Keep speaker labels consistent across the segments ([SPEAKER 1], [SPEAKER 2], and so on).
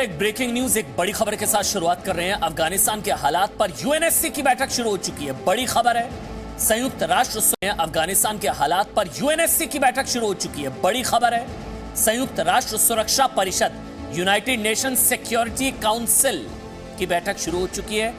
[SPEAKER 1] और एक breaking news, एक बड़ी खबर के साथ शुरुआत कर रहे हैं। अफगानिस्तान के हालात पर यूएनएससी की बैठक शुरू हो चुकी है। बड़ी खबर है, संयुक्त राष्ट्र में अफगानिस्तान के हालात पर यूएनएससी की बैठक शुरू हो चुकी है। बड़ी खबर है, संयुक्त राष्ट्र सुरक्षा परिषद यूनाइटेड नेशन सिक्योरिटी काउंसिल की बैठक शुरू हो चुकी है।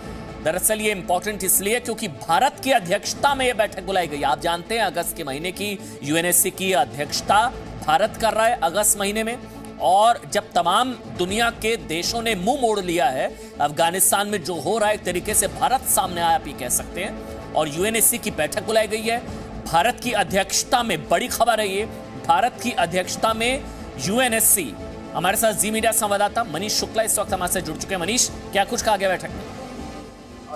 [SPEAKER 1] दरअसल ये इंपॉर्टेंट इसलिए क्योंकि भारत की अध्यक्षता में यह बैठक बुलाई गई। आप जानते हैं अगस्त के महीने की यूएनएससी की अध्यक्षता भारत कर रहा है, अगस्त महीने में। और जब तमाम दुनिया के देशों ने मुंह मोड़ लिया है अफगानिस्तान में जो हो रहा है, एक तरीके से भारत सामने आया आप ये कह सकते हैं, और यूएनएससी की बैठक बुलाई गई है भारत की अध्यक्षता में। बड़ी खबर है ये, भारत की अध्यक्षता में यूएनएससी। हमारे साथ जी मीडिया संवाददाता मनीष शुक्ला इस वक्त हमारे साथ जुड़ चुके हैं। मनीष, क्या कुछ कहा गया बैठक में?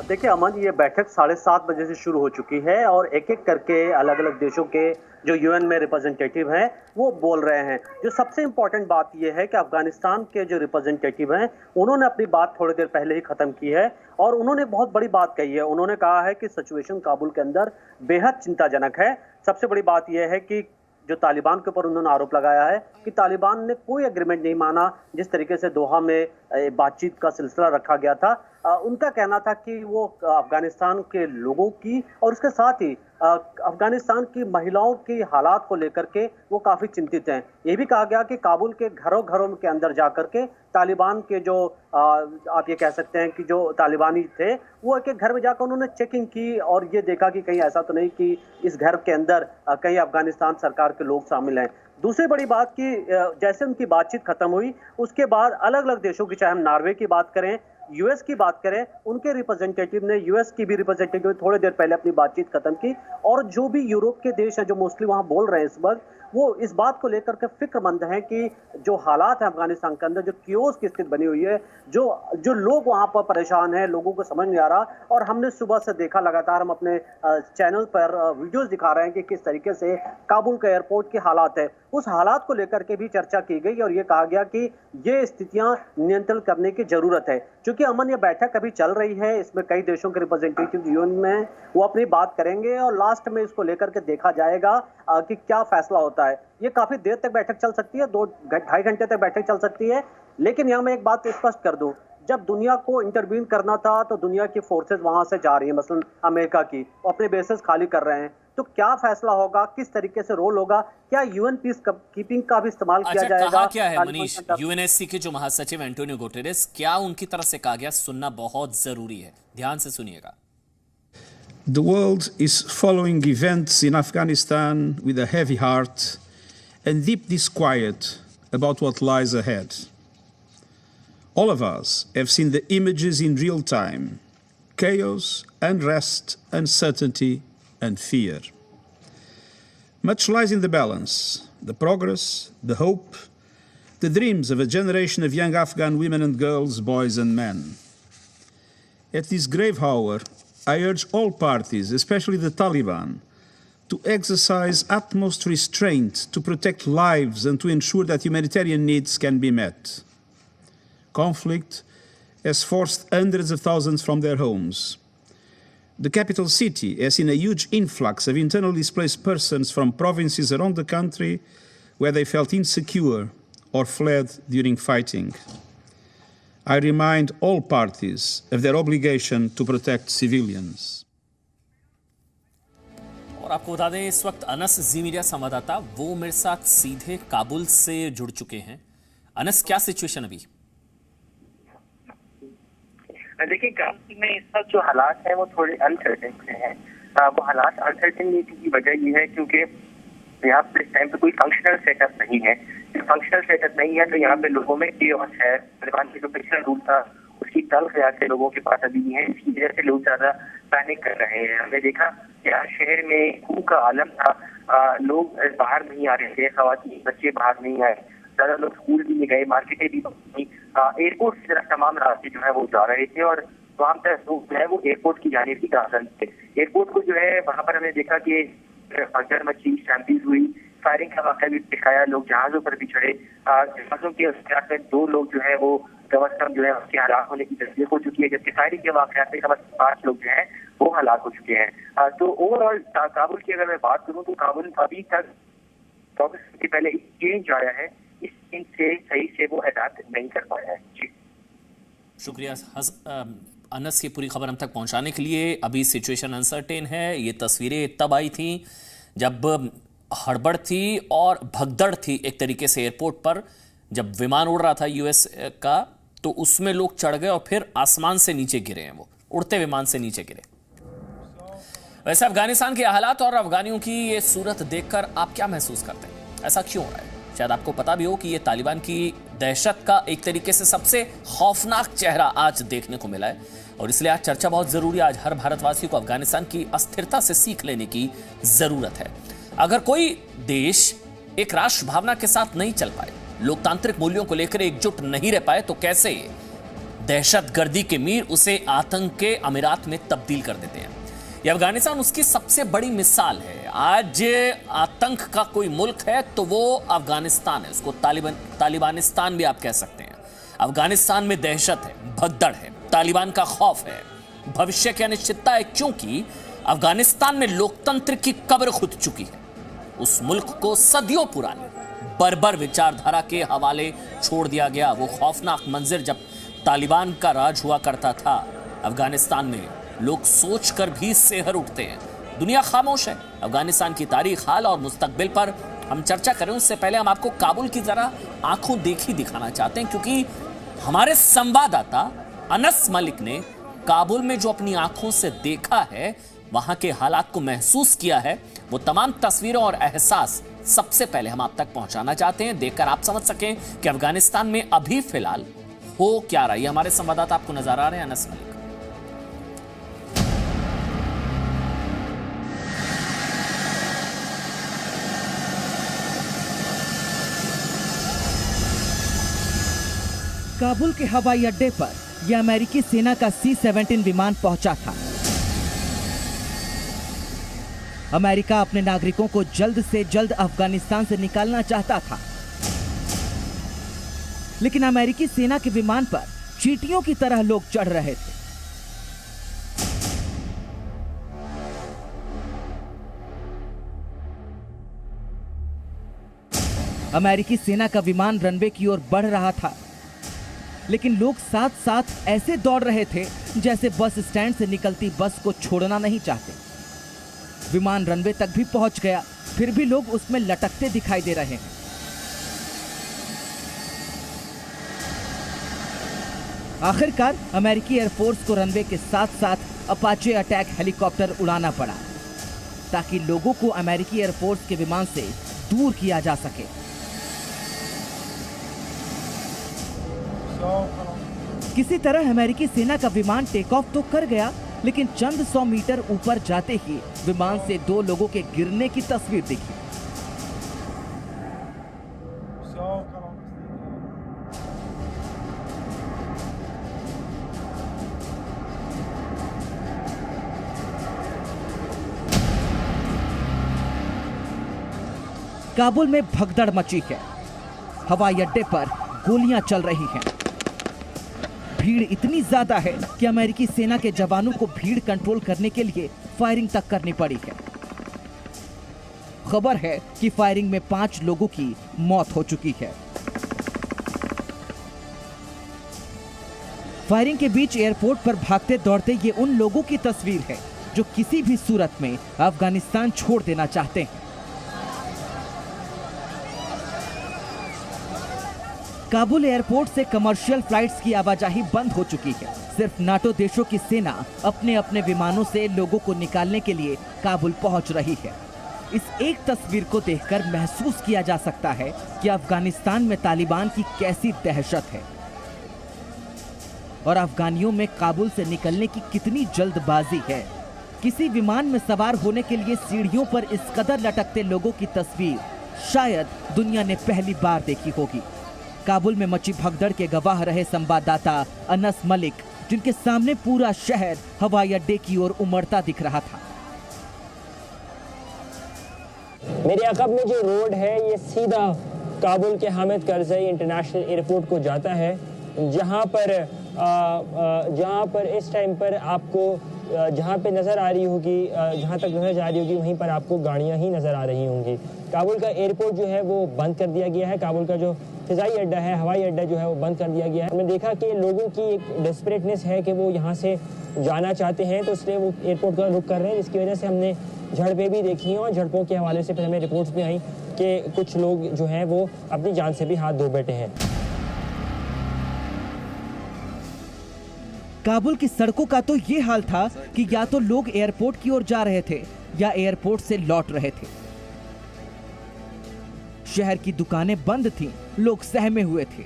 [SPEAKER 2] देखिए अमन, ये बैठक 7:30 बजे से शुरू हो चुकी है और एक एक करके अलग अलग देशों के जो यूएन में रिप्रेजेंटेटिव हैं वो बोल रहे हैं। जो सबसे इंपॉर्टेंट बात ये है कि अफगानिस्तान के जो रिप्रेजेंटेटिव हैं उन्होंने अपनी बात थोड़ी देर पहले ही खत्म की है और उन्होंने बहुत बड़ी बात कही है। उन्होंने कहा है कि सिचुएशन काबुल के अंदर बेहद चिंताजनक है। सबसे बड़ी बात यह है कि जो तालिबान के ऊपर उन्होंने आरोप लगाया है कि तालिबान ने कोई एग्रीमेंट नहीं माना, जिस तरीके से दोहा में बातचीत का सिलसिला रखा गया था। उनका कहना था कि वो अफगानिस्तान के लोगों की और उसके साथ ही अफगानिस्तान की महिलाओं की हालात को लेकर के वो काफी चिंतित हैं। ये भी कहा गया कि काबुल के घरों घरों के अंदर जाकर के तालिबान के जो आप ये कह सकते हैं कि जो तालिबानी थे वो एक एक घर में जाकर उन्होंने चेकिंग की और ये देखा कि कहीं ऐसा तो नहीं कि इस घर के अंदर कहीं अफगानिस्तान सरकार के लोग शामिल हैं। दूसरी बड़ी बात कि जैसे उनकी बातचीत खत्म हुई उसके बाद अलग अलग देशों की, चाहे हम नॉर्वे की बात करें, यूएस की बात करें, उनके रिप्रेजेंटेटिव ने, यूएस की भी रिप्रेजेंटेटिव ने थोड़ी देर पहले अपनी बातचीत खत्म की। और जो भी यूरोप के देश हैं जो मोस्टली वहां बोल रहे हैं इस वक्त, वो इस बात को लेकर के फिक्रमंद हैं कि जो हालात है अफगानिस्तान के अंदर, जो कियोस की स्थिति बनी हुई है, जो लोग वहां पर परेशान हैं, लोगों को समझ नहीं आ रहा। और हमने सुबह से देखा, लगातार हम अपने चैनल पर वीडियोस दिखा रहे हैं कि किस तरीके से काबुल के एयरपोर्ट के हालात है। उस हालात को लेकर के भी चर्चा की गई और ये कहा गया कि ये स्थितियां नियंत्रण करने की जरूरत है। क्योंकि अमन, ये बैठक अभी चल रही है, इसमें कई देशों के रिप्रेजेंटेटिव यूएन में वो अपनी बात करेंगे और लास्ट में इसको लेकर के देखा जाएगा कि क्या फैसला होता है। ये काफी देर तक बैठक चल सकती है, 2-2.5 घंटे तक बैठक चल सकती है। लेकिन यहाँ मैं एक बात स्पष्ट कर दूं, जब दुनिया को इंटरवीन करना था तो दुनिया की फोर्सेस वहां से जा रही है, मसलन अमेरिका की, वो अपने बेसेस खाली कर रहे हैं। तो क्या फैसला होगा, किस तरीके से रोल होगा, क्या यूएन पीस कीपिंग का भी इस्तेमाल किया जाएगा?
[SPEAKER 1] कहा क्या है मनीष, यूएनएससी के जो महासचिव एंटोनियो गुटेरेस, क्या उनकी तरफ से कहा गया? सुनना बहुत जरूरी है, ध्यान से सुनिएगा।
[SPEAKER 3] The world is following events in Afghanistan with a heavy heart and deep disquiet about what lies ahead. All of us have seen the images in real time: chaos, unrest, uncertainty, and fear. Much lies in the balance: the progress, the hope, the dreams of a generation of young Afghan women and girls, boys and men. At this grave hour, I urge all parties, especially the Taliban, to exercise utmost restraint to protect lives and to ensure that humanitarian needs can be met. Conflict has forced hundreds of thousands from their homes. The capital city has seen a huge influx of internally displaced persons from provinces around the country where they felt insecure or fled during fighting. I remind all parties of their obligation to protect civilians.
[SPEAKER 1] और आपको बता दें इस वक्त अनस, जी media संवाददाता, वो मेरे साथ सीधे काबुल से जुड़ चुके हैं। अनस, क्या सिचुएशन अभी?
[SPEAKER 4] देखिए, काबुल में इस वक्त जो हालात हैं वो थोड़े अनसर्टेन हैं। वो हालात अनसर्टेनिटी की वजह ये है क्योंकि यहाँ पे इस टाइम पे कोई फंक्शनल सेटअप नहीं है। फंक्शनल सेटअप नहीं है तो यहाँ पे लोगों में केओस है। तालिबान की जो पिछला रूल था उसकी तल्ख याद से लोगों के पास अभी नहीं है, इसकी वजह से लोग ज्यादा पैनिक कर रहे हैं। हमने देखा कि आज शहर में खून का आलम था, लोग बाहर नहीं आ रहे थे, खवातीन बच्चे बाहर नहीं आए, ज्यादा लोग स्कूल भी नहीं गए, मार्केटें भी नहीं, एयरपोर्ट की तरफ तमाम रास्ते जो है वो जा रहे थे और वहाँ तक लोग जो है वो एयरपोर्ट की जाने की गारंट थे। एयरपोर्ट को जो है वहाँ पर हमने देखा कि फजर मची, स्टैम्पीड हुई, फायरिंग का वाक़या भी दिखाया, लोग जहाजों पर भी चढ़े। जहाजों के वाक़यात में 2 लोग जो है वो कम अज कम जो है उसके हलाक होने की तस्दीक हो चुकी है, जबकि फायरिंग के वाक़यात में कम अज कम 5 लोग जो है वो हलाक हो चुके हैं। तो ओवरऑल काबुल की अगर मैं बात करूँ तो काबुल अभी तक 24 से पहले चेंज आया है, इस चेंज से सही से वो अडैप्ट नहीं कर पाया है। जी।
[SPEAKER 1] शुक्रिया अनस की पूरी खबर हम तक पहुंचाने के लिए। अभी सिचुएशन अनसर्टेन है। ये तस्वीरें तब आई थी जब हड़बड़ थी और भगदड़ थी एक तरीके से एयरपोर्ट पर, जब विमान उड़ रहा था यूएस का, तो उसमें लोग चढ़ गए और फिर आसमान से नीचे गिरे हैं, वो उड़ते विमान से नीचे गिरे। वैसे अफगानिस्तान के हालात और अफगानियों की ये सूरत देखकर आप क्या महसूस करते हैं? ऐसा क्यों हो रहा है? शायद आपको पता भी हो कि ये तालिबान की दहशत का एक तरीके से सबसे खौफनाक चेहरा आज देखने को मिला है, और इसलिए आज चर्चा बहुत जरूरी है। आज हर भारतवासी को अफगानिस्तान की अस्थिरता से सीख लेने की जरूरत है। अगर कोई देश एक राष्ट्र भावना के साथ नहीं चल पाए, लोकतांत्रिक मूल्यों को लेकर एकजुट नहीं रह पाए, तो कैसे दहशतगर्दी के मीर उसे आतंक के अमीरात में तब्दील कर देते हैं। यह अफगानिस्तान उसकी सबसे बड़ी मिसाल है। आज आतंक का कोई मुल्क है तो वो अफगानिस्तान है। उसको तालिबानिस्तान भी आप कह सकते हैं। अफगानिस्तान में दहशत है, भगदड़ है, तालिबान का खौफ है, भविष्य की अनिश्चितता है, क्योंकि अफगानिस्तान में लोकतंत्र की कब्र खुद चुकी है। उस मुल्क को सदियों पुरानी बर्बर विचारधारा के हवाले छोड़ दिया गया। वो खौफनाक मंजिर जब तालिबान का राज हुआ करता था अफगानिस्तान में, लोग सोचकर भी सेहर उठते हैं। दुनिया खामोश है। अफगानिस्तान की तारीख, हाल और मुस्तकबिल पर हम चर्चा करें उससे पहले हम आपको काबुल की जरा आंखों देखी दिखाना चाहते हैं, क्योंकि हमारे संवाददाता अनस मलिक ने काबुल में जो अपनी आंखों से देखा है, वहां के हालात को महसूस किया है, वो तमाम तस्वीरें और एहसास सबसे पहले हम आप तक पहुंचाना चाहते हैं, देखकर आप समझ सकें कि अफगानिस्तान में अभी फिलहाल हो क्या रहा है। हमारे संवाददाता आपको नजर आ रहे हैं, अनस मलिक।
[SPEAKER 5] काबुल के हवाई अड्डे पर यह अमेरिकी सेना का C-17 विमान पहुंचा था। अमेरिका अपने नागरिकों को जल्द से जल्द अफगानिस्तान से निकालना चाहता था, लेकिन अमेरिकी सेना के विमान पर चींटियों की तरह लोग चढ़ रहे थे। अमेरिकी सेना का विमान रनवे की ओर बढ़ रहा था, लेकिन लोग साथ साथ ऐसे दौड़ रहे थे जैसे बस स्टैंड से निकलती बस को छोड़ना नहीं चाहते। विमान रनवे तक भी पहुंच गया, फिर भी लोग उसमें लटकते दिखाई दे रहे हैं। आखिरकार अमेरिकी एयरफोर्स को रनवे के साथ साथ अपाचे अटैक हेलीकॉप्टर उड़ाना पड़ा, ताकि लोगों को अमेरिकी एयरफोर्स के विमान से दूर किया जा सके। किसी तरह अमेरिकी सेना का विमान टेक ऑफ तो कर गया, लेकिन चंद 100 मीटर ऊपर जाते ही विमान से 2 लोगों के गिरने की तस्वीर दिखी। काबुल में भगदड़ मची है। हवाई अड्डे पर गोलियां चल रही हैं। भीड़ इतनी ज्यादा है कि अमेरिकी सेना के जवानों को भीड़ कंट्रोल करने के लिए फायरिंग तक करनी पड़ी है। खबर है कि फायरिंग में 5 लोगों की मौत हो चुकी है। फायरिंग के बीच एयरपोर्ट पर भागते दौड़ते ये उन लोगों की तस्वीर है जो किसी भी सूरत में अफगानिस्तान छोड़ देना चाहते हैं। काबुल एयरपोर्ट से कमर्शियल फ्लाइट्स की आवाजाही बंद हो चुकी है। सिर्फ नाटो देशों की सेना अपने अपने विमानों से लोगों को निकालने के लिए काबुल पहुंच रही है। इस एक तस्वीर को देखकर महसूस किया जा सकता है कि अफगानिस्तान में तालिबान की कैसी दहशत है और अफगानियों में काबुल से निकलने की कितनी जल्दबाजी है। किसी विमान में सवार होने के लिए सीढ़ियों पर इस कदर लटकते लोगों की तस्वीर शायद दुनिया ने पहली बार देखी होगी। काबुल में मची भगदड़ के गवाह रहे संवाददाता अनस मलिक, जिनके सामने पूरा शहर हवाई अड्डे की ओर उमड़ता दिख रहा था।
[SPEAKER 6] मेरे अकब में जो रोड है ये सीधा काबुल के हामिद करज़ई इंटरनेशनल एयरपोर्ट को जाता है, जहां पर इस टाइम पर आपको जहाँ पे नज़र आ रही होगी, जहाँ तक नज़र जा रही होगी वहीं पर आपको गाड़ियाँ ही नज़र आ रही होंगी। काबुल का एयरपोर्ट जो है वो बंद कर दिया गया है। काबुल का जो फ़िज़ाई अड्डा है, हवाई अड्डा जो है वो बंद कर दिया गया है। हमने देखा कि लोगों की एक डेस्परेटनेस है कि वो यहाँ से जाना चाहते हैं, तो इसलिए वो एयरपोर्ट का रुख कर रहे हैं, जिसकी वजह से हमने झड़पें भी देखी हैं और झड़पों के हवाले से फिर हमें रिपोर्ट्स भी आई कि कुछ लोग जो हैं वो अपनी जान से भी हाथ धो बैठे हैं।
[SPEAKER 5] काबुल की सड़कों का तो ये हाल था कि या तो लोग एयरपोर्ट की ओर जा रहे थे या एयरपोर्ट से लौट रहे थे। शहर की दुकानें बंद थीं, लोग सहमे हुए थे।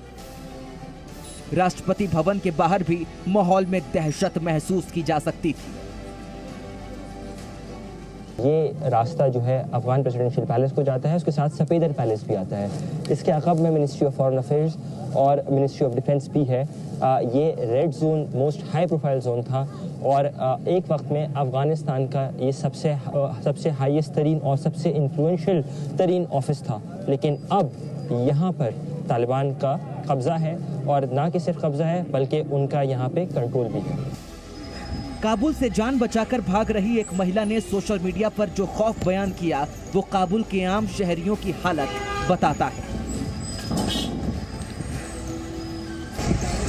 [SPEAKER 5] राष्ट्रपति भवन के बाहर भी माहौल में दहशत महसूस की जा सकती थी।
[SPEAKER 6] ये रास्ता जो है अफगान प्रेसिडेंशियल पैलेस को जाता है, उसके साथ सफेदर पैलेस भी आता है। इसके अक़ब में मिनिस्ट्री ऑफ फॉरेन अफेयर्स और मिनिस्ट्री ऑफ डिफेंस भी है। ये red zone most high profile zone था और एक वक्त में अफगानिस्तान का ये सबसे हाईएस्ट तरीन और सबसे इन्फ्लुएंशियल तरीन ऑफिस था। लेकिन अब यहाँ पर तालिबान का कब्ज़ा है और ना कि सिर्फ कब्ज़ा है बल्कि उनका यहाँ पे कंट्रोल भी है।
[SPEAKER 5] काबुल से जान बचाकर भाग रही एक महिला ने सोशल मीडिया पर जो खौफ बयान किया वो काबुल के आम शहरियों की हालत बताता है।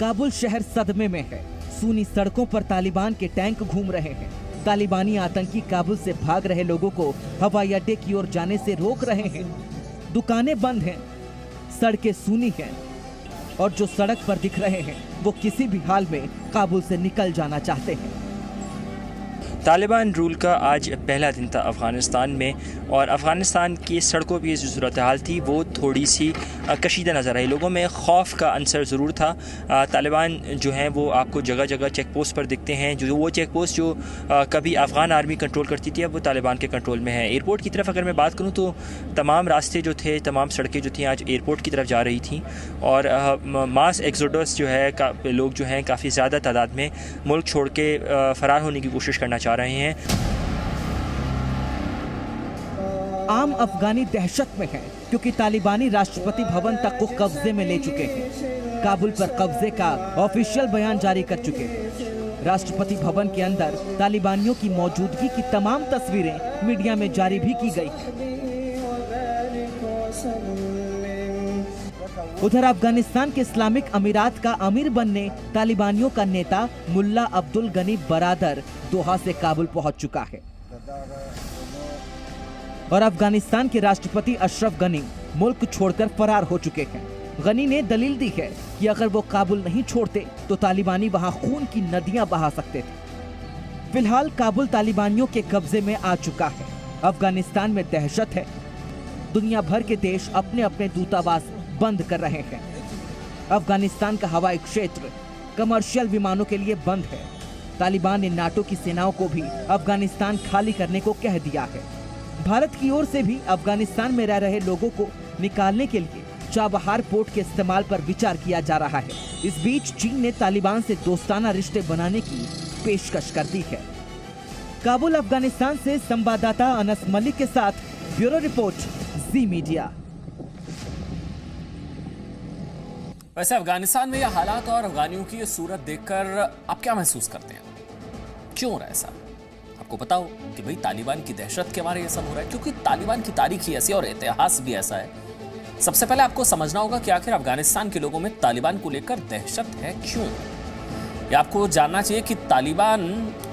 [SPEAKER 5] काबुल शहर सदमे में है। सूनी सड़कों पर तालिबान के टैंक घूम रहे हैं। तालिबानी आतंकी काबुल से भाग रहे लोगों को हवाई अड्डे की ओर जाने से रोक रहे हैं। दुकानें बंद हैं, सड़कें सूनी हैं और जो सड़क पर दिख रहे हैं वो किसी भी हाल में काबुल से निकल जाना चाहते हैं।
[SPEAKER 7] तालिबान रूल का आज पहला दिन था अफ़गानिस्तान में और अफ़गानिस्तान की सड़कों पर जो सूरत हाल थी वो थोड़ी सी कशीदा नज़र आई। लोगों में खौफ का अंसर ज़रूर था। तालिबान जो हैं वो आपको जगह जगह चेक पोस्ट पर दिखते हैं। जो वो चेक पोस्ट जो कभी अफ़गान आर्मी कंट्रोल करती थी अब वो तालिबान के कंट्रोल में है। एयरपोर्ट की तरफ अगर मैं बात करूँ तो तमाम रास्ते जो थे, तमाम सड़कें जो थी आज एयरपोर्ट की तरफ जा रही थी और मास एक्सोडस जो है लोग जो हैं काफ़ी ज़्यादा तादाद में मुल्क छोड़ के फ़रार होने की कोशिश करना चाह रहे हैं।
[SPEAKER 5] आम अफगानी दहशत में है क्योंकि तालिबानी राष्ट्रपति भवन तक को कब्जे में ले चुके हैं। काबुल पर कब्जे का ऑफिशियल बयान जारी कर चुके हैं। राष्ट्रपति भवन के अंदर तालिबानियों की मौजूदगी की तमाम तस्वीरें मीडिया में जारी भी की गई। उधर अफगानिस्तान के इस्लामिक अमीरात का अमीर बनने तालिबानियों का नेता मुल्ला अब्दुल गनी बरादर दोहा से काबुल पहुंच चुका है और अफगानिस्तान के राष्ट्रपति अशरफ गनी मुल्क छोड़कर फरार हो चुके हैं। गनी ने दलील दी है कि अगर वो काबुल नहीं छोड़ते तो तालिबानी वहां खून की नदियां बहा सकते थे। फिलहाल काबुल तालिबानियों के कब्जे में आ चुका है। अफगानिस्तान में दहशत है। दुनिया भर के देश अपने अपने दूतावास बंद कर रहे हैं। अफगानिस्तान का हवाई क्षेत्र कमर्शियल विमानों के लिए बंद है। तालिबान ने नाटो की सेनाओं को भी अफगानिस्तान खाली करने को कह दिया है। भारत की ओर से भी अफगानिस्तान में रह रहे लोगों को निकालने के लिए चाबहार पोर्ट के इस्तेमाल पर विचार किया जा रहा है। इस बीच चीन ने तालिबान से दोस्ताना रिश्ते बनाने की पेशकश कर दी है। काबुल अफगानिस्तान से संवाददाता अनस मलिक के साथ ब्यूरो रिपोर्ट, जी मीडिया।
[SPEAKER 1] वैसे अफगानिस्तान में यह हालात और अफगानियों की ये सूरत देखकर आप क्या महसूस करते हैं? क्यों हो रहा है ऐसा? आपको पता हो कि भाई तालिबान की दहशत के बारे में ये सब हो रहा है क्योंकि तालिबान की तारीख ही ऐसी और इतिहास भी ऐसा है। सबसे पहले आपको समझना होगा कि आखिर अफगानिस्तान के लोगों में तालिबान को लेकर दहशत है क्यों। ये आपको जानना चाहिए कि तालिबान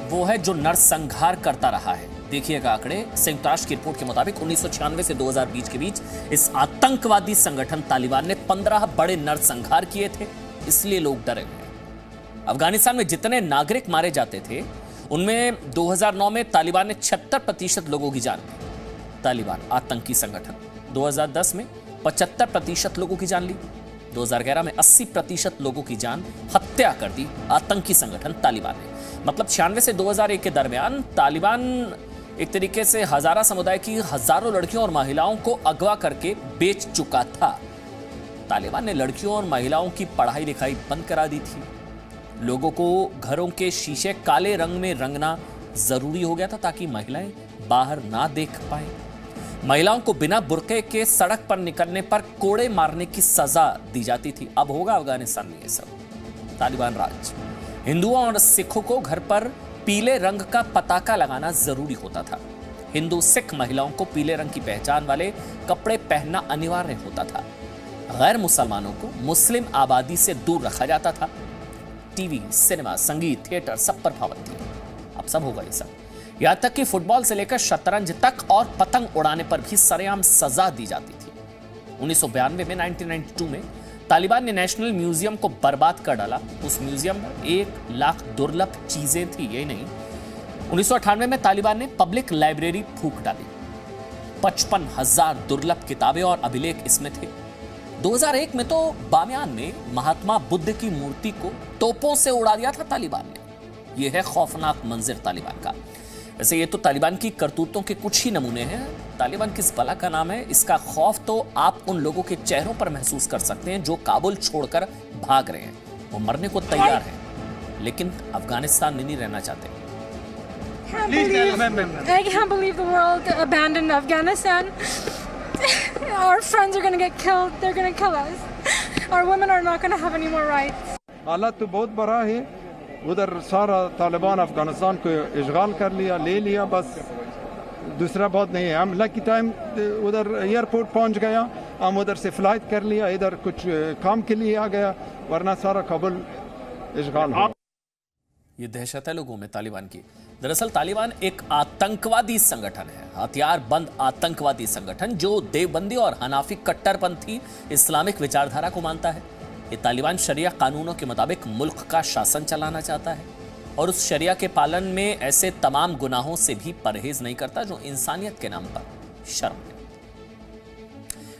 [SPEAKER 1] वो है जो नरसंहार करता रहा है। देखिएगा आंकड़े, संयुक्त राष्ट्र की रिपोर्ट के मुताबिक 1996 से 2020 के बीच इस आतंकवादी संगठन तालिबान ने 15 बड़े नरसंहार किए थे, इसलिए लोग डरे हुए। अफगानिस्तान में जितने नागरिक मारे जाते थे उनमें 2009 में तालिबान ने 76% लोगों की जान ली। तालिबान आतंकी संगठन 2010 में 75% लोगों की जान ली। 2011 में 80% लोगों की जान हत्या कर दी आतंकी संगठन तालिबान ने। मतलब 96 से 2001 के दरमियान तालिबान एक तरीके से हजारा समुदाय की हजारों लड़कियों और महिलाओं को अगवा करके बेच चुका था। तालिबान ने लड़कियों और महिलाओं की पढ़ाई लिखाई बंद करा दी थी। लोगों को घरों के शीशे काले रंग में रंगना जरूरी हो गया था ताकि महिलाएं बाहर ना देख पाए। महिलाओं को बिना बुर्के के सड़क पर निकलने पर कोड़े मारने की सजा दी जाती थी। अब होगा अफगानिस्तान में ये सब। तालिबान राज। हिंदुओं और सिखों को घर पर पीले रंग का पताका लगाना जरूरी होता था। हिंदू सिख महिलाओं को पीले रंग की पहचान वाले कपड़े पहनना अनिवार्य होता था। गैर मुसलमानों को मुस्लिम आबादी से दूर रखा जाता था। टीवी, सिनेमा, संगीत, थिएटर सब पर पाबंदी। अब सब होगा ये सब। यहां तक कि फुटबॉल से लेकर शतरंज तक और पतंग उड़ाने पर भी सरेआम सजा दी जाती थी। 1992 में 1992 में तालिबान ने नेशनल म्यूजियम को बर्बाद कर डाला। उस म्यूजियम में 1 लाख दुर्लभ चीजें थी। यही नहीं, 1998 में तालिबान ने पब्लिक लाइब्रेरी फूंक डाली। 55,000 दुर्लभ किताबें और अभिलेख इसमें थे। 2001 में तो बामियान में महात्मा बुद्ध की मूर्ति को तोपों से उड़ा दिया था तालिबान ने। यह है खौफनाक मंजर तालिबान का। वैसे ये तो तालिबान की करतूतों के कुछ ही नमूने हैं। तालिबान किस बला का नाम है, इसका खौफ तो आप उन लोगों के चेहरों पर महसूस कर सकते हैं जो काबुल छोड़कर भाग रहे हैं। वो मरने को तैयार हैं, लेकिन अफगानिस्तान में नहीं रहना चाहते।
[SPEAKER 8] I can't believe the world abandoned Afghanistan. Our friends are going to get killed. They're going to kill us. Our women are not going to have any more rights.
[SPEAKER 9] हालात तो बहुत बड़ा है। उधर सारा तालिबान अफगानिस्तान को इश्गाल कर लिया, ले लिया, बस दूसरा बहुत नहीं है। हम लकी टाइम उधर एयरपोर्ट पहुंच गया, हम उधर से फ्लाइट कर लिया, इधर कुछ काम के लिए आ गया, वरना सारा काबुल इश्गाल हो।
[SPEAKER 1] ये दहशत है लोगों में तालिबान की। दरअसल तालिबान एक आतंकवादी संगठन है, हथियार बंद आतंकवादी संगठन जो देवबंदी और हनाफी कट्टरपंथी इस्लामिक विचारधारा को मानता है। ये तालिबान शरिया कानूनों के मुताबिक मुल्क का शासन चलाना चाहता है और उस शरिया के पालन में ऐसे तमाम गुनाहों से भी परहेज नहीं करता जो इंसानियत के नाम पर शर्म है।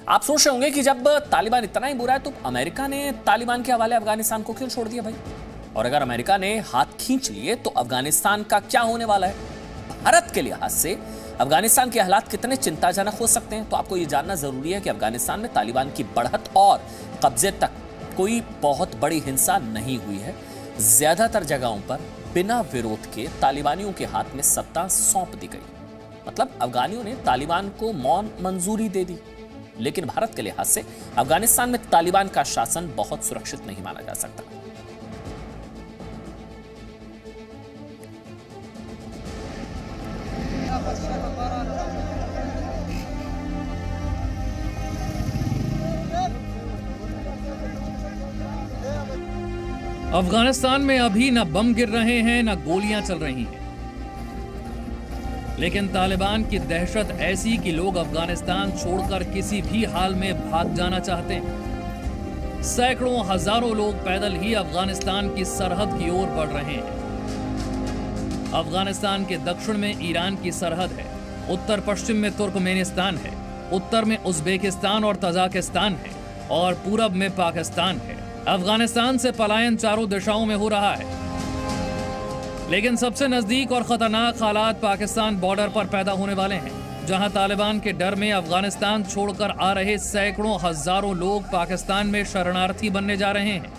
[SPEAKER 1] आप सोच रहे होंगे कि जब तालिबान इतना ही बुरा है तो अमेरिका ने तालिबान के हवाले अफगानिस्तान को क्यों छोड़ दिया भाई? और अगर अमेरिका ने हाथ खींच लिए तो अफगानिस्तान का क्या होने वाला है? भारत के लिहाज से अफगानिस्तान के हालात कितने चिंताजनक हो सकते हैं, तो आपको यह जानना जरूरी है कि अफगानिस्तान में तालिबान की बढ़त और कब्जे तक कोई बहुत बड़ी हिंसा नहीं हुई है। ज्यादातर जगहों पर बिना विरोध के तालिबानियों के हाथ में सत्ता सौंप दी गई। मतलब अफगानियों ने तालिबान को मौन मंजूरी दे दी। लेकिन भारत के लिहाज से अफगानिस्तान में तालिबान का शासन बहुत सुरक्षित नहीं माना जा सकता।
[SPEAKER 10] अफगानिस्तान में अभी न बम गिर रहे हैं न गोलियां चल रही हैं, लेकिन तालिबान की दहशत ऐसी कि लोग अफगानिस्तान छोड़कर किसी भी हाल में भाग जाना चाहते हैं। सैकड़ों हजारों लोग पैदल ही अफगानिस्तान की सरहद की ओर बढ़ रहे हैं। अफगानिस्तान के दक्षिण में ईरान की सरहद है, उत्तर पश्चिम में तुर्कमेनिस्तान है, उत्तर में उज्बेकिस्तान और तजाकिस्तान है और पूरब में पाकिस्तान है। अफगानिस्तान से पलायन चारों दिशाओं में हो रहा है, लेकिन सबसे नजदीक और खतरनाक हालात पाकिस्तान बॉर्डर पर पैदा होने वाले हैं, जहां तालिबान के डर में अफगानिस्तान छोड़कर आ रहे सैकड़ों हजारों लोग पाकिस्तान में शरणार्थी बनने जा रहे हैं।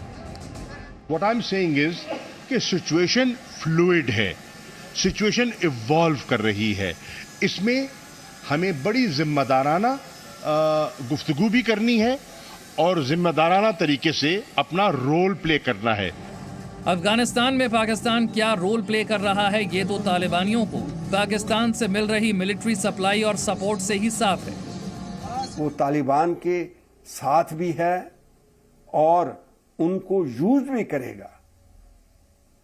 [SPEAKER 11] What I'm saying is कि सिचुएशन फ्लूइड है, सिचुएशन इवॉल्व कर रही है। इसमें हमें बड़ी जिम्मेदाराना गुफ्तगू भी करनी है और जिम्मेदाराना तरीके से अपना रोल प्ले करना है।
[SPEAKER 10] अफगानिस्तान में पाकिस्तान क्या रोल प्ले कर रहा है, ये तो तालिबानियों को पाकिस्तान से मिल रही मिलिट्री सप्लाई और सपोर्ट से ही साफ है।
[SPEAKER 12] वो तालिबान के साथ भी है और उनको यूज भी करेगा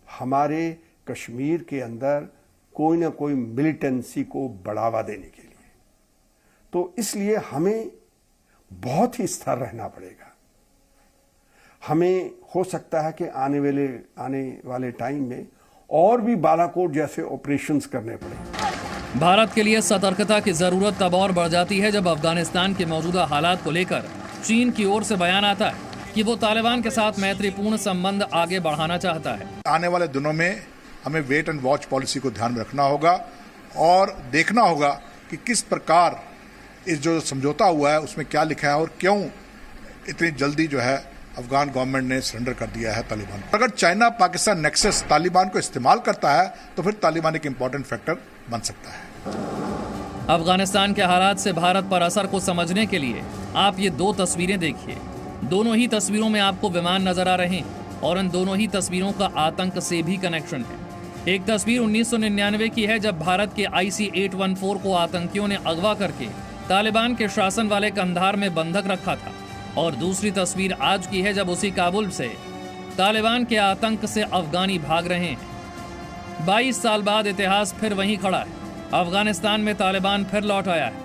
[SPEAKER 12] हमारे कश्मीर के अंदर कोई ना कोई मिलिटेंसी को बढ़ावा देने के लिए। तो इसलिए हमें बहुत ही स्थिर रहना पड़ेगा। हमें हो सकता है कि आने वाले टाइम में और भी बालाकोट जैसे ऑपरेशंस करने पड़े।
[SPEAKER 10] भारत के लिए सतर्कता की जरूरत तब और बढ़ जाती है जब अफगानिस्तान के मौजूदा हालात को लेकर चीन की ओर से बयान आता है कि वो तालिबान के साथ मैत्रीपूर्ण संबंध आगे बढ़ाना चाहता है।
[SPEAKER 13] आने वाले दिनों में हमें वेट एंड वॉच पॉलिसी को ध्यान में रखना होगा और देखना होगा कि किस प्रकार इस जो समझौता हुआ है उसमें क्या लिखा है और क्यों इतनी जल्दी जो है अफगान गवर्नमेंट ने सरेंडर कर दिया है तालिबान। अगर चाइना पाकिस्तान नेक्सस तालिबान को इस्तेमाल करता है तो फिर तालिबान एक इंपॉर्टेंट फैक्टर बन सकता है।
[SPEAKER 10] अफगानिस्तान के हालात से भारत पर असर को समझने के लिए आप ये दो तस्वीरें देखिए। दोनों ही तस्वीरों में आपको विमान नजर आ रहे हैं और इन दोनों ही तस्वीरों का आतंक से भी कनेक्शन है। एक तस्वीर 1999 की है जब भारत के IC-814 को आतंकियों ने अगवा करके तालिबान के शासन वाले कंधार में बंधक रखा था, और दूसरी तस्वीर आज की है जब उसी काबुल से तालिबान के आतंक से अफगानी भाग रहे हैं। 22 साल बाद इतिहास फिर वहीं खड़ा है। अफगानिस्तान में तालिबान फिर लौट आया है,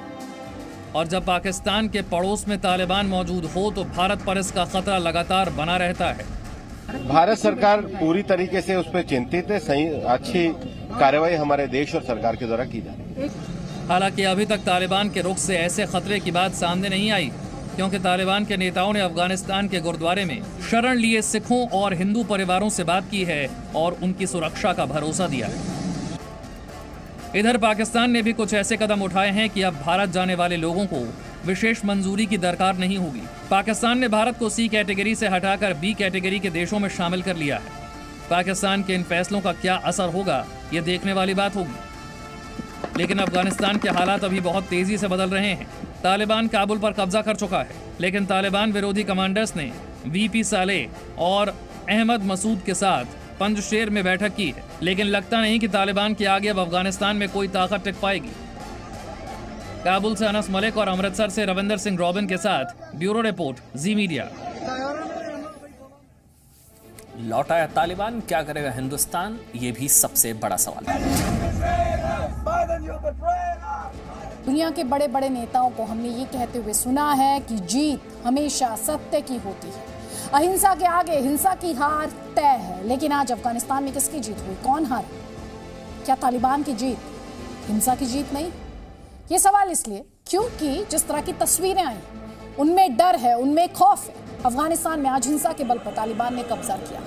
[SPEAKER 10] और जब पाकिस्तान के पड़ोस में तालिबान मौजूद हो तो भारत पर इसका खतरा लगातार बना रहता है।
[SPEAKER 14] भारत सरकार पूरी तरीके से उस पर चिंतित है। सही अच्छी कार्रवाई हमारे देश और सरकार के द्वारा की जा रही है।
[SPEAKER 10] हालांकि अभी तक तालिबान के रुख से ऐसे खतरे की बात सामने नहीं आई, क्योंकि तालिबान के नेताओं ने अफगानिस्तान के गुरुद्वारे में शरण लिए सिखों और हिंदू परिवारों से बात की है और उनकी सुरक्षा का भरोसा दिया है। इधर पाकिस्तान ने भी कुछ ऐसे कदम उठाए हैं कि अब भारत जाने वाले लोगों को विशेष मंजूरी की दरकार नहीं होगी। पाकिस्तान ने भारत को C कैटेगरी से हटाकर B कैटेगरी के देशों में शामिल कर लिया है। पाकिस्तान के इन फैसलों का क्या असर होगा, ये देखने वाली बात होगी। लेकिन अफगानिस्तान के हालात अभी बहुत तेजी से बदल रहे हैं। तालिबान काबुल पर कब्जा कर चुका है, लेकिन तालिबान विरोधी कमांडर्स ने VP सालेह और अहमद मसूद के साथ पंजशेर में बैठक की है, लेकिन लगता नहीं कि तालिबान के आगे अब अफगानिस्तान में कोई ताकत टिक पाएगी। काबुल से अनस मलिक और अमृतसर से रविंदर सिंह रॉबिन के साथ ब्यूरो रिपोर्ट, जी मीडिया।
[SPEAKER 1] लौट आया तालिबान, क्या करेगा हिंदुस्तान, ये भी सबसे बड़ा सवाल है।
[SPEAKER 15] दुनिया के बड़े बड़े नेताओं को हमने ये कहते हुए सुना है कि जीत हमेशा सत्य की होती है, अहिंसा के आगे हिंसा की हार तय है। लेकिन आज अफगानिस्तान में किसकी जीत हुई, कौन हारा? क्या तालिबान की जीत, हिंसा की जीत नहीं? ये सवाल इसलिए क्योंकि जिस तरह की तस्वीरें आई उनमें डर है, उनमें खौफ है। अफगानिस्तान में आज हिंसा के बल पर तालिबान ने कब्जा किया।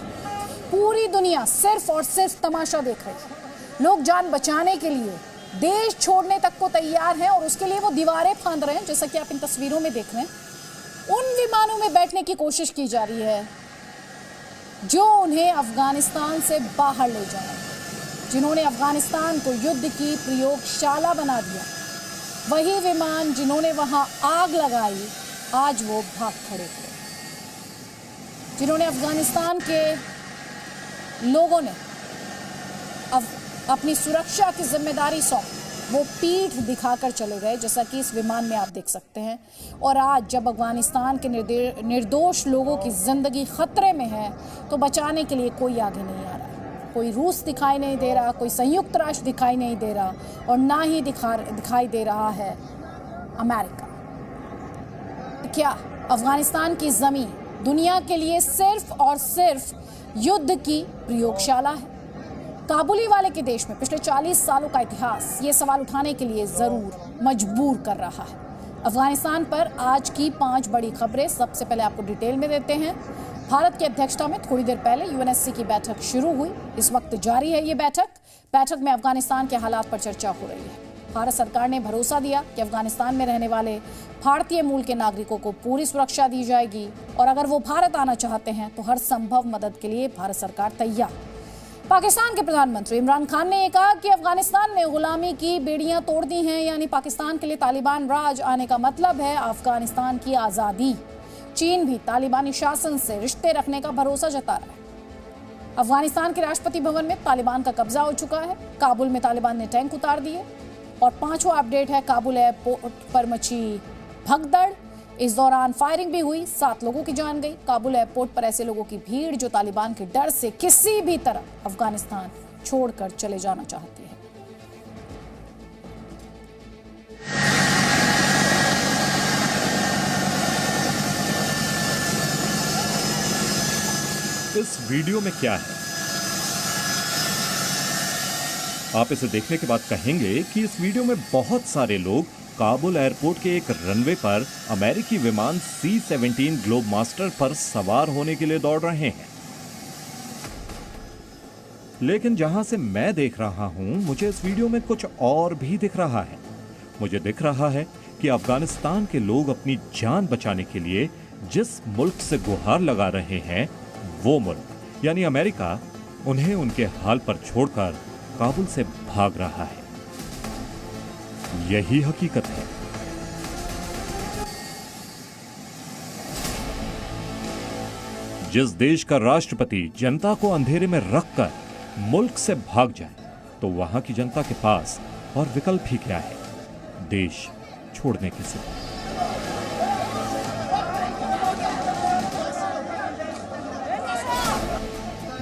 [SPEAKER 15] पूरी दुनिया सिर्फ और सिर्फ तमाशा देख रही है। लोग जान बचाने के लिए देश छोड़ने तक को तैयार हैं और उसके लिए वो दीवारें फांद रहे हैं, जैसा कि आप इन तस्वीरों में देख रहे हैं। उन विमानों में बैठने की कोशिश की जा रही है जो उन्हें अफगानिस्तान से बाहर ले जाए, जिन्होंने अफगानिस्तान को युद्ध की प्रयोगशाला बना दिया। वही विमान जिन्होंने वहां आग लगाई, आज वो भाग खड़े हुए। जिन्होंने अफगानिस्तान के लोगों ने अपनी सुरक्षा की जिम्मेदारी सौंपी, वो पीठ दिखाकर चले गए, जैसा कि इस विमान में आप देख सकते हैं। और आज जब अफगानिस्तान के निर्दोष लोगों की जिंदगी खतरे में है तो बचाने के लिए कोई आगे नहीं आ रहा। कोई रूस दिखाई नहीं दे रहा, कोई संयुक्त राष्ट्र दिखाई नहीं दे रहा, और ना ही दिखाई दे रहा है अमेरिका। क्या अफगानिस्तान की जमीन दुनिया के लिए सिर्फ और सिर्फ युद्ध की प्रयोगशाला है? काबुली वाले के देश में पिछले 40 सालों का इतिहास ये सवाल उठाने के लिए जरूर मजबूर कर रहा है। अफगानिस्तान पर आज की 5 बड़ी खबरें सबसे पहले आपको डिटेल में देते हैं। भारत की अध्यक्षता में थोड़ी देर पहले UNSC की बैठक शुरू हुई। इस वक्त जारी है ये बैठक में अफगानिस्तान के हालात पर चर्चा हो रही है। भारत सरकार ने भरोसा दिया कि अफगानिस्तान में रहने वाले भारतीय मूल के नागरिकों को पूरी सुरक्षा दी जाएगी, और अगर वो भारत आना चाहते हैं तो हर संभव मदद के लिए भारत सरकार तैयार। पाकिस्तान के प्रधानमंत्री इमरान खान ने कहा कि अफगानिस्तान ने गुलामी की बेड़ियां तोड़ दी हैं, यानी पाकिस्तान के लिए तालिबान राज आने का मतलब है अफगानिस्तान की आज़ादी। चीन भी तालिबानी शासन से रिश्ते रखने का भरोसा जता रहा है। अफगानिस्तान के राष्ट्रपति भवन में तालिबान का कब्जा हो चुका है। काबुल में तालिबान ने टैंक उतार दिए। और 5वां अपडेट है, काबुल एयरपोर्ट पर मची भगदड़। इस दौरान फायरिंग भी हुई, 7 लोगों की जान गई। काबुल एयरपोर्ट पर ऐसे लोगों की भीड़ जो तालिबान के डर से किसी भी तरह अफगानिस्तान छोड़कर चले जाना चाहती है।
[SPEAKER 16] इस वीडियो में क्या है? आप इसे देखने के बाद कहेंगे कि इस वीडियो में बहुत सारे लोग काबुल एयरपोर्ट के एक रनवे पर अमेरिकी विमान C-17 ग्लोब मास्टर पर सवार होने के लिए दौड़ रहे हैं। लेकिन जहां से मैं देख रहा हूं, मुझे इस वीडियो में कुछ और भी दिख रहा है। मुझे दिख रहा है कि अफगानिस्तान के लोग अपनी जान बचाने के लिए जिस मुल्क से गुहार लगा रहे हैं, वो मुल्क यानी अमेरिका उन्हें उनके हाल पर छोड़कर काबुल से भाग रहा है। यही हकीकत है। जिस देश का राष्ट्रपति जनता को अंधेरे में रखकर मुल्क से भाग जाए, तो वहां की जनता के पास और विकल्प ही क्या है देश छोड़ने के सिवा।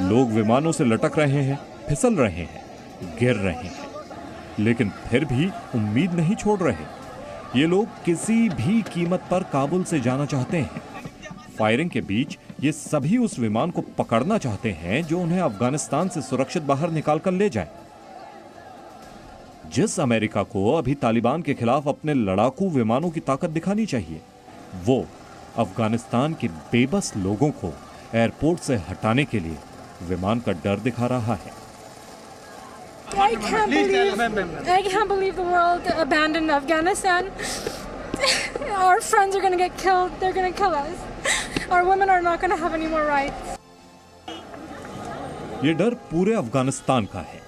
[SPEAKER 16] लोग विमानों से लटक रहे हैं, फिसल रहे हैं, गिर रहे हैं, लेकिन फिर भी उम्मीद नहीं छोड़ रहे। ये लोग किसी भी कीमत पर काबुल से जाना चाहते हैं। फायरिंग के बीच ये सभी उस विमान को पकड़ना चाहते हैं जो उन्हें अफगानिस्तान से सुरक्षित बाहर निकालकर ले जाए। जिस अमेरिका को अभी तालिबान के खिलाफ अपने लड़ाकू विमानों की ताकत दिखानी चाहिए, वो अफगानिस्तान के बेबस लोगों को एयरपोर्ट से हटाने के लिए विमान का डर दिखा रहा है।
[SPEAKER 8] I can't believe the world abandoned Afghanistan. Our friends are going to get killed. They're going to kill us. Our women are not going to have any more rights.
[SPEAKER 16] ये डर पूरे अफगानिस्तान का है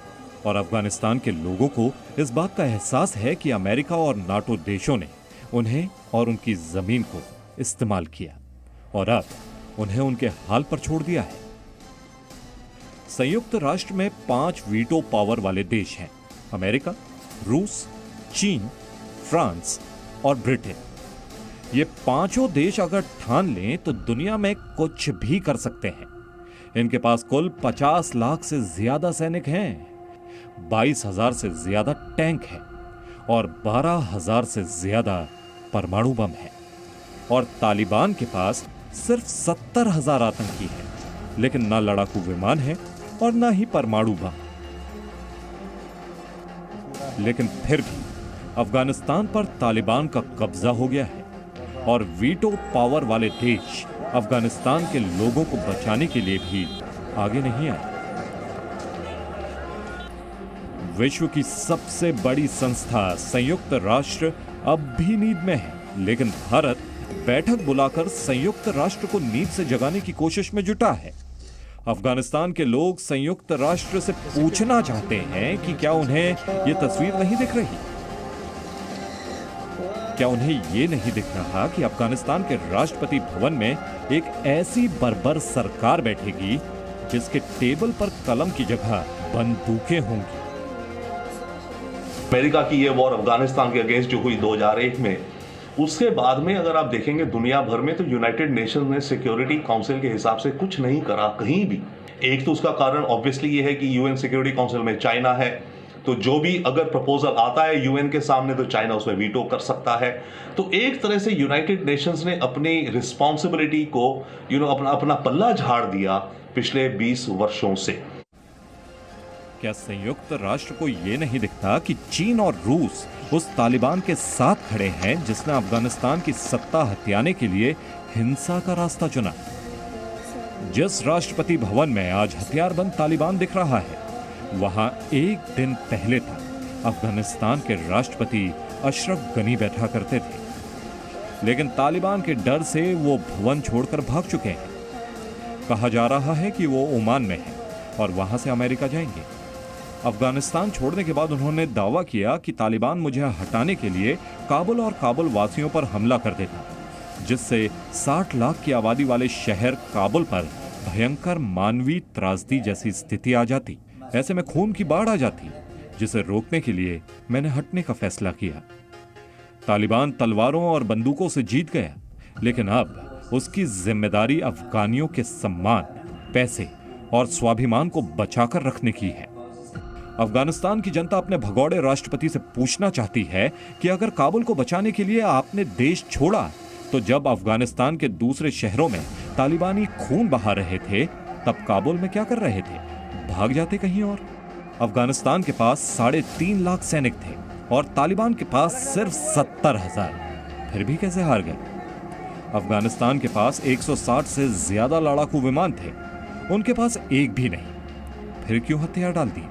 [SPEAKER 16] और अफगानिस्तान के लोगों को इस बात का एहसास है कि अमेरिका और नाटो देशों ने उन्हें और उनकी जमीन को इस्तेमाल किया और अब उन्हें उनके हाल पर छोड़ दिया है। संयुक्त राष्ट्र में 5 वीटो पावर वाले देश हैं: अमेरिका, रूस, चीन, फ्रांस और ब्रिटेन। ये पांचों देश अगर ठान लें तो दुनिया में कुछ भी कर सकते हैं। इनके पास कुल 50 लाख से ज्यादा सैनिक हैं, 22,000 से ज्यादा टैंक हैं और 12,000 से ज्यादा परमाणु बम है। और तालिबान के पास सिर्फ 70,000 आतंकी हैं, लेकिन ना लड़ाकू विमान है और ना ही परमाणु बम। लेकिन फिर भी अफगानिस्तान पर तालिबान का कब्जा हो गया है और वीटो पावर वाले देश अफगानिस्तान के लोगों को बचाने के लिए भी आगे नहीं आए। विश्व की सबसे बड़ी संस्था संयुक्त राष्ट्र अब भी नींद में है, लेकिन भारत बैठक बुलाकर संयुक्त राष्ट्र को नींद से जगाने की कोशिश में जुटा है। अफगानिस्तान के लोग संयुक्त राष्ट्र से पूछना चाहते हैं कि क्या उन्हें यह तस्वीर नहीं दिख रही? क्या उन्हें यह नहीं दिख रहा कि अफगानिस्तान के राष्ट्रपति भवन में एक ऐसी बर्बर सरकार बैठेगी जिसके टेबल पर कलम की जगह बंदूकें होंगी?
[SPEAKER 17] अमेरिका की ये वॉर अफगानिस्तान के अगेंस्ट जो हुई 2001 में, उसके बाद में अगर आप देखेंगे दुनिया भर में तो यूनाइटेड नेशंस ने सिक्योरिटी काउंसिल के हिसाब से कुछ नहीं करा कहीं भी। एक तो उसका कारण ऑब्वियसली ये है कि यूएन सिक्योरिटी काउंसिल में चाइना है, तो जो भी अगर प्रपोजल आता है यूएन के सामने तो चाइना उसमें वीटो कर सकता है। तो एक तरह से यूनाइटेड नेशंस ने अपनी रिस्पॉन्सिबिलिटी को अपना पल्ला झाड़ दिया पिछले 20 वर्षों से।
[SPEAKER 16] क्या संयुक्त राष्ट्र को यह नहीं दिखता कि चीन और रूस उस तालिबान के साथ खड़े हैं जिसने अफगानिस्तान की सत्ता हथियाने के लिए हिंसा का रास्ता चुना? जिस राष्ट्रपति भवन में आज हथियारबंद तालिबान दिख रहा है, वहां एक दिन पहले तक अफगानिस्तान के राष्ट्रपति अशरफ गनी बैठा करते थे, लेकिन तालिबान के डर से वो भवन छोड़कर भाग चुके हैं। कहा जा रहा है कि वो ओमान में है और वहां से अमेरिका जाएंगे। अफगानिस्तान छोड़ने के बाद उन्होंने दावा किया कि तालिबान मुझे हटाने के लिए काबुल और काबुल वासियों पर हमला कर देता, जिससे 60 लाख की आबादी वाले शहर काबुल पर भयंकर मानवीय त्रासदी जैसी स्थिति आ जाती। ऐसे में खून की बाढ़ आ जाती, जिसे रोकने के लिए मैंने हटने का फैसला किया। तालिबान तलवारों और बंदूकों से जीत गया, लेकिन अब उसकी जिम्मेदारी अफगानियों के सम्मान, पैसे और स्वाभिमान को बचाकर रखने की है। अफगानिस्तान की जनता अपने भगौड़े राष्ट्रपति से पूछना चाहती है कि अगर काबुल को बचाने के लिए आपने देश छोड़ा, तो जब अफगानिस्तान के दूसरे शहरों में तालिबानी खून बहा रहे थे, तब काबुल में क्या कर रहे थे? भाग जाते कहीं और। अफगानिस्तान के पास 3.5 लाख सैनिक थे और तालिबान के पास सिर्फ 70,000। फिर भी कैसे हार गए? अफगानिस्तान के पास 160 से ज्यादा लड़ाकू विमान थे, उनके पास एक भी नहीं। फिर क्यों हथियार डाल दिए?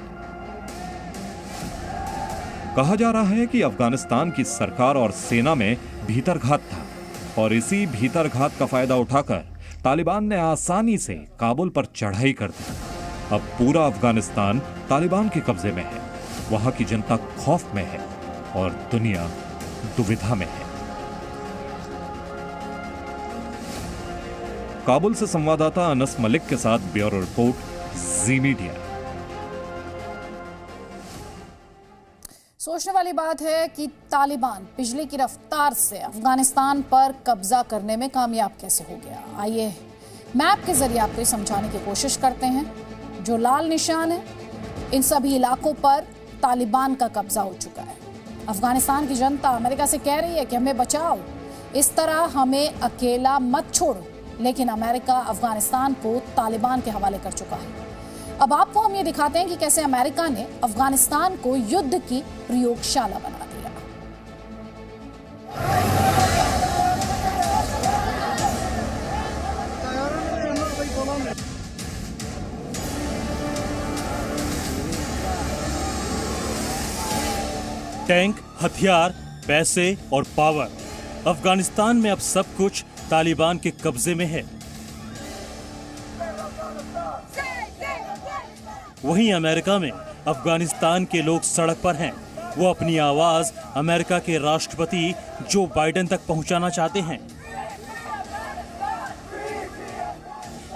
[SPEAKER 16] कहा जा रहा है कि अफगानिस्तान की सरकार और सेना में भीतरघात था और इसी भीतरघात का फायदा उठाकर तालिबान ने आसानी से काबुल पर चढ़ाई कर दी। अब पूरा अफगानिस्तान तालिबान के कब्जे में है, वहां की जनता खौफ में है और दुनिया दुविधा में है। काबुल से संवाददाता अनस मलिक के साथ ब्यूरो रिपोर्ट, जी मीडिया।
[SPEAKER 15] सोचने वाली बात है कि तालिबान बिजली की रफ्तार से अफगानिस्तान पर कब्जा करने में कामयाब कैसे हो गया। आइए मैप के जरिए आपको समझाने की कोशिश करते हैं। जो लाल निशान है, इन सभी इलाकों पर तालिबान का कब्जा हो चुका है। अफगानिस्तान की जनता अमेरिका से कह रही है कि हमें बचाओ, इस तरह हमें अकेला मत छोड़ो, लेकिन अमेरिका अफगानिस्तान को तालिबान के हवाले कर चुका है। अब आपको हम ये दिखाते हैं कि कैसे अमेरिका ने अफगानिस्तान को युद्ध की प्रयोगशाला बना दिया।
[SPEAKER 16] टैंक, हथियार, पैसे और पावर, अफगानिस्तान में अब सब कुछ तालिबान के कब्जे में है। वहीं अमेरिका में अफगानिस्तान के लोग सड़क पर हैं। वो अपनी आवाज अमेरिका के राष्ट्रपति जो बाइडेन तक पहुंचाना चाहते हैं।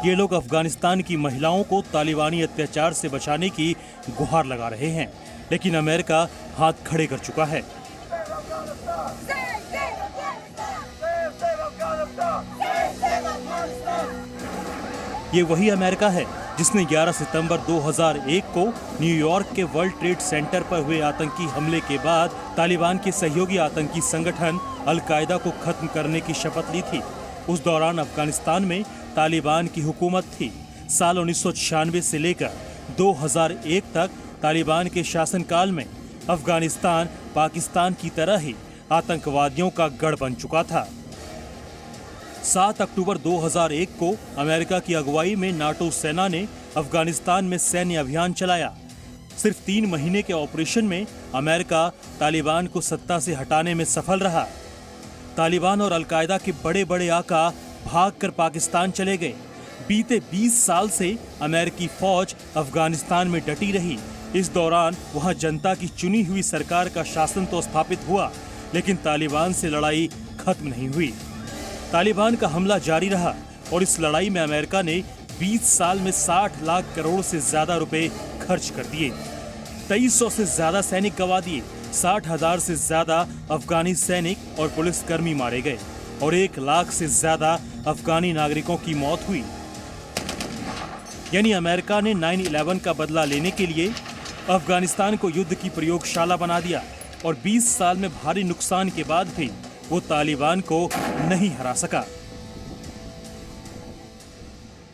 [SPEAKER 16] ये लोग अफगानिस्तान की महिलाओं को तालिबानी अत्याचार से बचाने की गुहार लगा रहे हैं, लेकिन अमेरिका हाथ खड़े कर चुका है। ये वही अमेरिका है जिसने 11 सितंबर 2001 को न्यूयॉर्क के वर्ल्ड ट्रेड सेंटर पर हुए आतंकी हमले के बाद तालिबान के सहयोगी आतंकी संगठन अल-कायदा को खत्म करने की शपथ ली थी। उस दौरान अफगानिस्तान में तालिबान की हुकूमत थी। साल 1996 से लेकर 2001 तक तालिबान के शासनकाल में अफगानिस्तान पाकिस्तान की तरह ही आतंकवादियों का गढ़ बन चुका था। 7 अक्टूबर 2001 को अमेरिका की अगुवाई में नाटो सेना ने अफगानिस्तान में सैन्य अभियान चलाया। सिर्फ 3 महीने के ऑपरेशन में अमेरिका तालिबान को सत्ता से हटाने में सफल रहा। तालिबान और अल-कायदा के बड़े बड़े आका भागकर पाकिस्तान चले गए। बीते 20 साल से अमेरिकी फौज अफगानिस्तान में डटी रही। इस दौरान वहां जनता की चुनी हुई सरकार का शासन तो स्थापित हुआ, लेकिन तालिबान से लड़ाई खत्म नहीं हुई। तालिबान का हमला जारी रहा और इस लड़ाई में अमेरिका ने 20 साल में 60 लाख करोड़ से ज्यादा रुपए खर्च कर दिए। 2300 से ज्यादा सैनिक गंवा दिए। 60,000 से ज्यादा अफगानी सैनिक और पुलिसकर्मी मारे गए और 1 लाख से ज्यादा अफगानी नागरिकों की मौत हुई। यानी अमेरिका ने 9/11 का बदला लेने के लिए अफगानिस्तान को युद्ध की प्रयोगशाला बना दिया और 20 साल में भारी नुकसान के बाद भी वो तालिबान को नहीं हरा सका।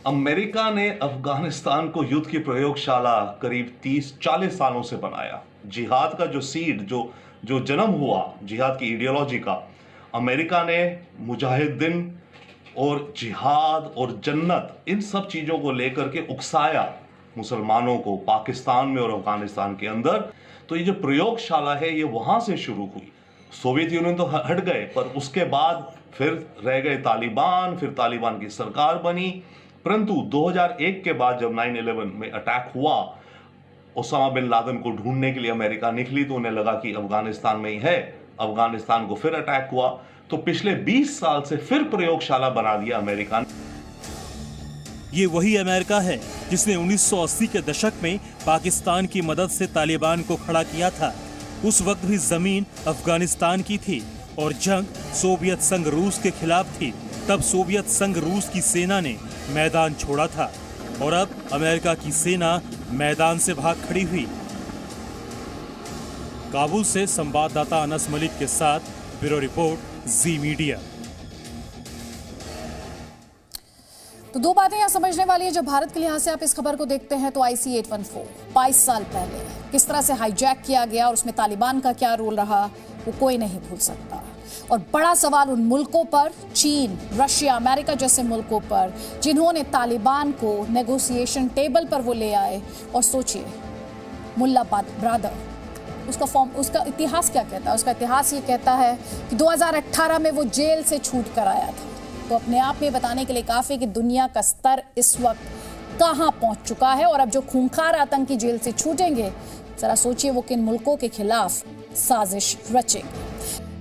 [SPEAKER 17] अमेरिका ने अफगानिस्तान को युद्ध की प्रयोगशाला करीब 30-40 सालों से बनाया। जिहाद का जो सीड जो जन्म हुआ जिहाद की आइडियोलॉजी का, अमेरिका ने मुजाहिदीन और जिहाद और जन्नत इन सब चीजों को लेकर के उकसाया मुसलमानों को पाकिस्तान में और अफगानिस्तान के अंदर। तो ये जो प्रयोगशाला है ये वहां से शुरू हुई। सोवियत यूनियन तो हट गए, पर उसके बाद फिर रह गए तालिबान, फिर तालिबान की सरकार बनी। परंतु 2001 के बाद जब 9/11 में अटैक हुआ, ओसामा बिन लादेन को ढूंढने के लिए अमेरिका निकली, तो उन्हें लगा कि अफगानिस्तान में ही है। अफगानिस्तान को फिर अटैक हुआ, तो पिछले 20 साल से फिर प्रयोगशाला बना दिया अमेरिका ने।
[SPEAKER 16] ये वही अमेरिका है जिसने 1980 के दशक में पाकिस्तान की मदद से तालिबान को खड़ा किया था। उस वक्त भी जमीन अफगानिस्तान की थी और जंग सोवियत संघ रूस के खिलाफ थी। तब सोवियत संघ रूस की सेना ने मैदान छोड़ा था और अब अमेरिका की सेना मैदान से भाग खड़ी हुई। काबुल से संवाददाता अनस मलिक के साथ ब्यूरो रिपोर्ट, जी मीडिया।
[SPEAKER 15] तो 2 बातें यहाँ समझने वाली है। जब भारत के लिहाज से आप इस खबर को देखते हैं तो IC-814 22 साल पहले किस तरह से हाईजैक किया गया और उसमें तालिबान का क्या रोल रहा, वो कोई नहीं भूल सकता। और बड़ा सवाल उन मुल्कों पर, चीन, रशिया, अमेरिका जैसे मुल्कों पर, जिन्होंने तालिबान को नेगोशिएशन टेबल पर वो ले आए। और सोचिए, मुल्ला ब्रादर, उसका इतिहास क्या कहता है? उसका इतिहास ये कहता है कि 2018 में वो जेल से छूट कर आया था। तो अपने आप में बताने के लिए काफी कि दुनिया का स्तर इस वक्त कहां पहुंच चुका है। और अब जो खूंखार आतंकी जेल से छूटेंगे, जरा सोचिए वो किन मुल्कों के खिलाफ साजिश रचेंगे।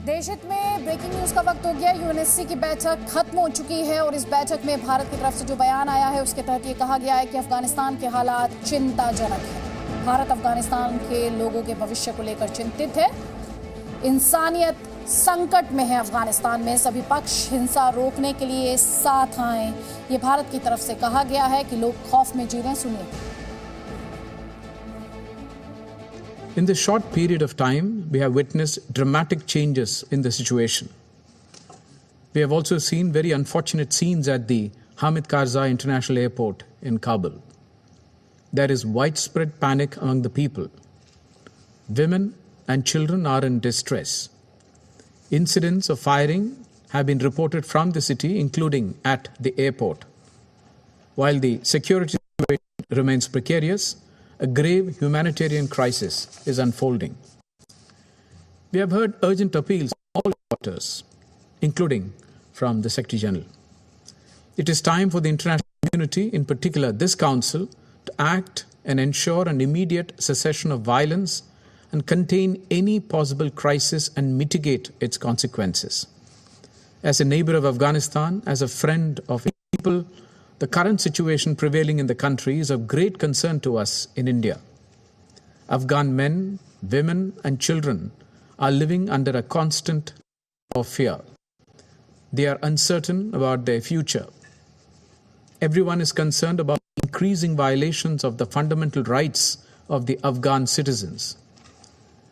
[SPEAKER 15] देश हित में ब्रेकिंग न्यूज का वक्त हो गया। यूएनएससी की बैठक खत्म हो चुकी है और इस बैठक में भारत की तरफ से जो बयान आया है उसके तहत ये कहा गया है कि अफगानिस्तान के हालात चिंताजनक है। भारत अफगानिस्तान के लोगों के भविष्य को लेकर चिंतित है। इंसानियत संकट में है अफगानिस्तान में, सभी पक्ष हिंसा रोकने के लिए साथ आएं, ये भारत की तरफ से कहा गया है कि लोग खौफ में जी रहे हैं। सुनिए।
[SPEAKER 3] In this short period of time, we have witnessed dramatic changes in the situation. We have also seen very unfortunate scenes at the Hamid Karzai International Airport in Kabul. There is widespread panic among the people. Women and children are in distress. Incidents of firing have been reported from the city, including at the airport. While the security situation remains precarious, a grave humanitarian crisis is unfolding. We have heard urgent appeals from all quarters, including from the Secretary General. It is time for the international community, in particular this Council, to act and ensure an immediate cessation of violence and contain any possible crisis and mitigate its consequences. As a neighbor of Afghanistan, as a friend of people, the current situation prevailing in the country is of great concern to us in India. Afghan men, women and children are living under a constant of fear. They are uncertain about their future. Everyone is concerned about increasing violations of the fundamental rights of the Afghan citizens.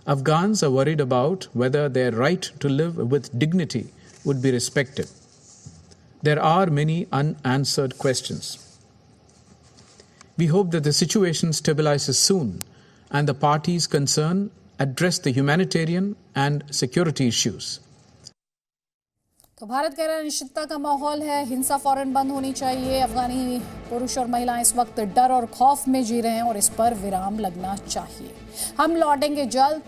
[SPEAKER 3] Afghans are worried about whether their right to live with dignity would be respected. There are many unanswered questions. We hope that the situation stabilizes soon and the parties concerned address the humanitarian and security issues.
[SPEAKER 15] तो भारत कह रहा है अनिश्चितता का माहौल है, हिंसा फौरन बंद होनी चाहिए। अफगानी पुरुष और महिलाएं इस वक्त डर और खौफ में जी रहे हैं और इस पर विराम लगना चाहिए। हम लौटेंगे जल्द।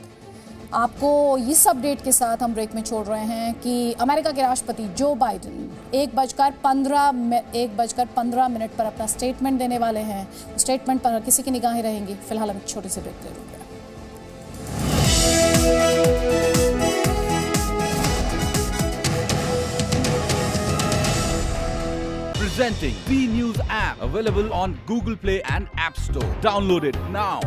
[SPEAKER 15] आपको इस अपडेट के साथ हम ब्रेक में छोड़ रहे हैं कि अमेरिका के राष्ट्रपति जो बाइडेन 1:15 पर अपना स्टेटमेंट देने वाले हैं। स्टेटमेंट पर किसी की निगाहें रहेंगी। फिलहाल हम एक छोटी सी ब्रेक ले लेंगे।
[SPEAKER 18] Presenting B News app, available on Google Play and App Store. Download it now.